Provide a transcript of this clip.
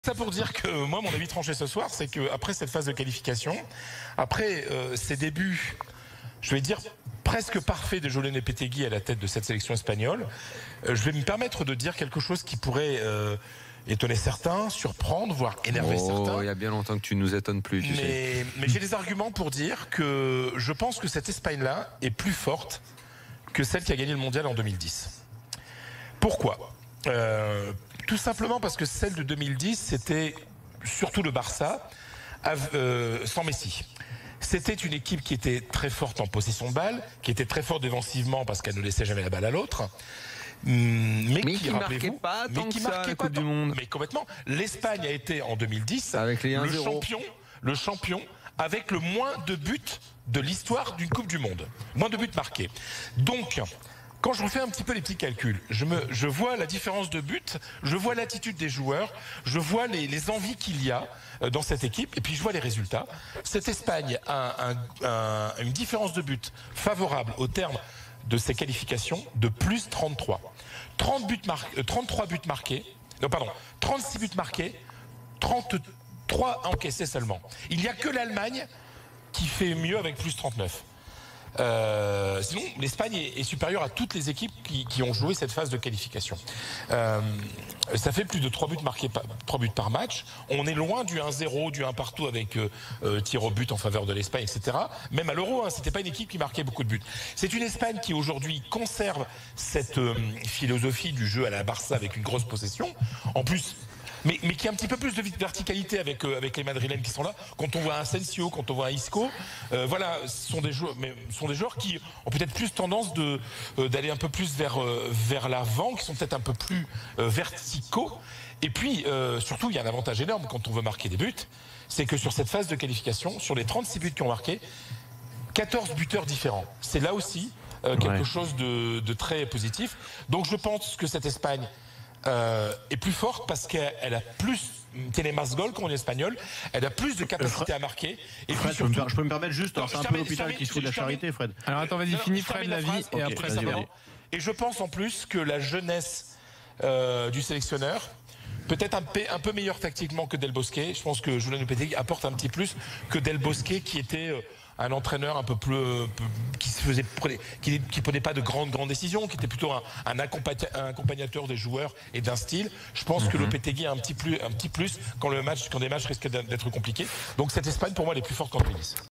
Ça pour dire que moi, mon avis tranché ce soir, c'est qu'après cette phase de qualification, après ces débuts, je vais dire presque parfaits de Julen Lopetegui à la tête de cette sélection espagnole, je vais me permettre de dire quelque chose qui pourrait étonner certains, surprendre, voire énerver certains. Il y a bien longtemps que tu nous étonnes plus, tu sais. Mais j'ai des arguments pour dire que je pense que cette Espagne-là est plus forte que celle qui a gagné le mondial en 2010. Pourquoi ? Tout simplement parce que celle de 2010, c'était surtout le Barça sans Messi. C'était une équipe qui était très forte en possession de balle, qui était très forte défensivement parce qu'elle ne laissait jamais la balle à l'autre. Mais qui marquait pas tant que ça la Coupe du Monde. Mais complètement. L'Espagne a été en 2010 avec les le champion avec le moins de buts de l'histoire d'une Coupe du Monde. Moins de buts marqués. Donc, quand je refais un petit peu les petits calculs, je vois la différence de but, je vois l'attitude des joueurs, je vois les envies qu'il y a dans cette équipe, et puis je vois les résultats. Cette Espagne a une différence de but favorable au terme de ses qualifications de plus 33. 33 buts marqués, non pardon, 36 buts marqués, 33 encaissés seulement. Il n'y a que l'Allemagne qui fait mieux avec plus 39. Sinon, l'Espagne est supérieure à toutes les équipes qui ont joué cette phase de qualification. Ça fait plus de 3 buts marqués, 3 buts par match. On est loin du 1-0, du 1 partout avec tir au but en faveur de l'Espagne, etc. Même à l'Euro, c'était pas une équipe qui marquait beaucoup de buts. C'est une Espagne qui aujourd'hui conserve cette philosophie du jeu à la Barça avec une grosse possession. En plus, mais qui a un petit peu plus de verticalité avec les Madrilènes qui sont là. Quand on voit un Asensio, quand on voit un Isco, voilà, ce sont des joueurs qui ont peut-être plus tendance d'aller un peu plus vers l'avant, qui sont peut-être un peu plus verticaux. Et puis, surtout, il y a un avantage énorme quand on veut marquer des buts, c'est que sur cette phase de qualification, sur les 36 buts qui ont marqué, 14 buteurs différents. C'est là aussi quelque chose de très positif. Donc je pense que cette Espagne est plus forte parce qu'elle a plus tiene más gol comme en espagnol, elle a plus de capacité à marquer. Et Fred, puis surtout, je peux me permettre juste, c'est un peu l'hôpital qui se fout de la charité, Fred. Alors attends, vas-y, finis Fred la vie et après ça va. Et je pense en plus que la jeunesse du sélectionneur peut-être un peu meilleur tactiquement que Del Bosque. Je pense que Julen Lopetegui apporte un petit plus que Del Bosque qui était un entraîneur un peu plus qui prenait pas de grandes décisions, qui était plutôt un accompagnateur des joueurs et d'un style. Je pense que Lopetegui a un petit plus quand des matchs risquent d'être compliqués. Donc cette Espagne pour moi elle est plus forte qu'en 2010.